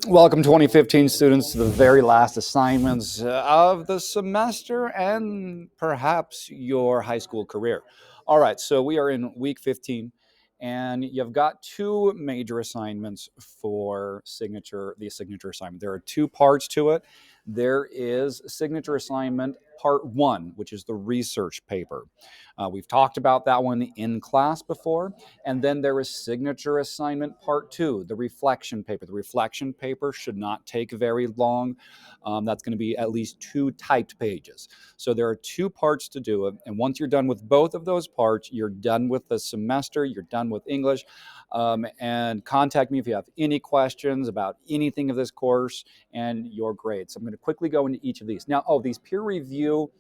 Welcome, 2015 students, to the very last assignments of the semester and perhaps your high school career. All right, so we are in week 15, and you've got two major assignments for the signature assignment. There are two parts to it. There is signature assignment part one, which is the research paper. We've talked about that one in class before. And then there is signature assignment part two, the reflection paper. The reflection paper should not take very long. That's going to be at least two typed pages. So there are two parts to do it. And once you're done with both of those parts, you're done with the semester, you're done with English. And contact me if you have any questions about anything of this course and your grades. So I'm going to quickly go into each of these. Now, these peer review,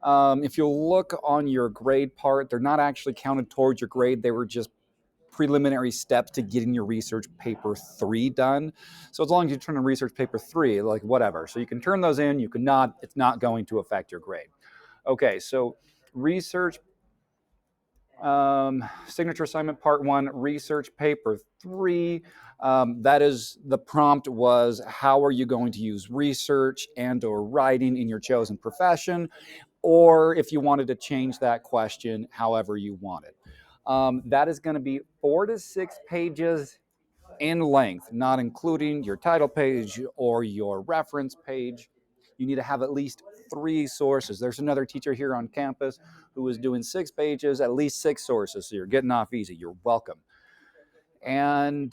if you look on your grade part, they're not actually counted towards your grade. They were just preliminary steps to getting your research paper 3 done. So as long as you turn in research paper 3, like whatever. So you can turn those in, you can not, it's not going to affect your grade. Okay, so research signature assignment part 1, research paper 3. That is, the prompt was, how are you going to use research and or writing in your chosen profession? Or if you wanted to change that question however you wanted. That is going to be 4 to 6 pages in length, not including your title page or your reference page. You need to have at least 3 sources. There's another teacher here on campus who is doing 6 pages, at least 6 sources. So you're getting off easy. You're welcome. And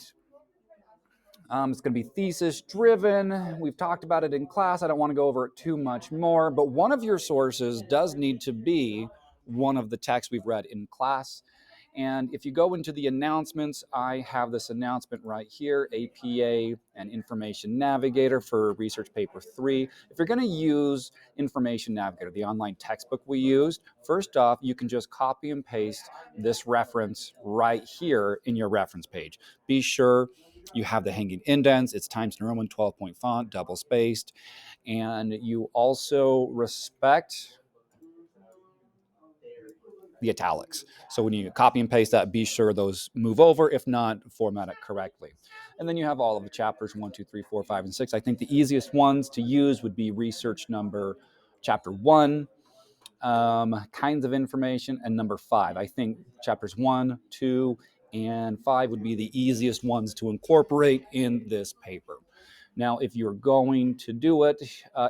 it's going to be thesis driven. We've talked about it in class. I don't want to go over it too much more, but one of your sources does need to be one of the texts we've read in class. And if you go into the announcements, I have this announcement right here, APA and Information Navigator for Research Paper 3. If you're going to use Information Navigator, the online textbook we used, first off, you can just copy and paste this reference right here in your reference page. Be sure you have the hanging indents, it's Times New Roman 12-point font, double spaced, and you also respect the italics. So when you copy and paste that, be sure those move over. If not, format it correctly. And then you have all of the chapters 1, 2, 3, 4, 5, and 6. I think the easiest ones to use would be research number chapter 1, kinds of information, and number 5. I think chapters 1, 2, and 5 would be the easiest ones to incorporate in this paper. Now, if you're going to do it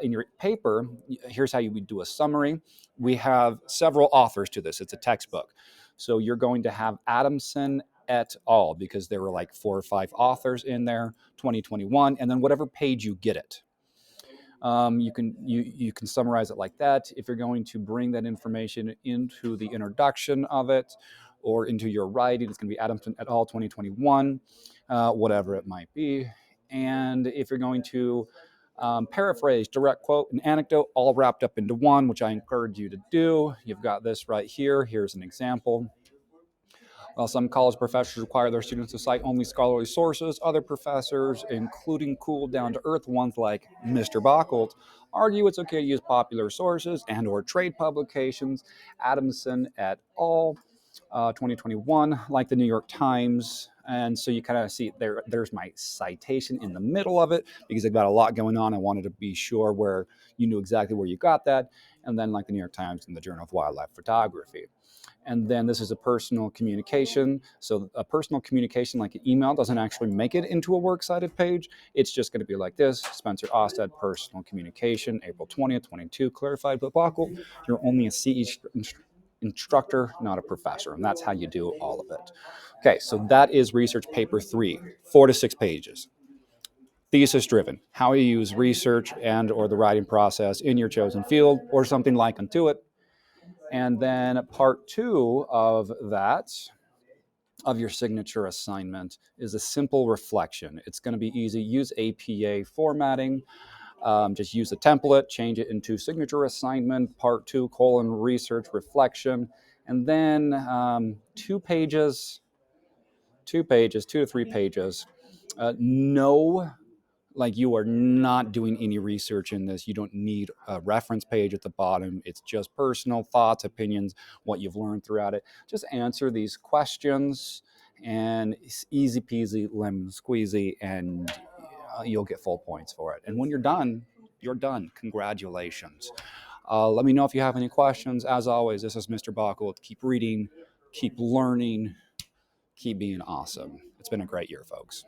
in your paper, here's how you would do a summary. We have several authors to this. It's a textbook. So you're going to have Adamson et al., because there were like 4 or 5 authors in there, 2021, and then whatever page you get it. You can summarize it like that. If you're going to bring that information into the introduction of it or into your writing, it's going to be Adamson et al. 2021, whatever it might be. And if you're going to paraphrase, direct quote, and anecdote, all wrapped up into one, which I encourage you to do. You've got this right here. Here's an example. While some college professors require their students to cite only scholarly sources, other professors, including cool, down-to-earth ones like Mr. Bockholt, argue it's okay to use popular sources and or trade publications. Adamson et al. 2021, like the New York Times. And so you kind of see there's my citation in the middle of it, because I've got a lot going on. I wanted to be sure where you knew exactly where you got that. And then like the New York Times and the Journal of Wildlife Photography. And then this is a personal communication. So a personal communication, like an email, doesn't actually make it into a works cited page. It's just going to be like this: Spencer Ostad, personal communication, April 20th, 22, clarified, but Buckle, you're only a CE instructor, not a professor. And that's how you do all of it. Okay, so that is research paper 3, 4 to 6 pages. Thesis driven, how you use research and or the writing process in your chosen field or something like unto it. And then part 2 of that, of your signature assignment, is a simple reflection. It's going to be easy. Use APA formatting. Just use a template, change it into signature assignment, part 2, research reflection, and then 2 pages, 2 to 3 pages. No, like, you are not doing any research in this. You don't need a reference page at the bottom. It's just personal thoughts, opinions, what you've learned throughout it. Just answer these questions, and it's easy peasy, lemon squeezy, and you'll get full points for it. And when you're done, you're done. Congratulations. Let me know if you have any questions. As always, this is Mr. Buckle. Keep reading, keep learning, keep being awesome. It's been a great year, folks.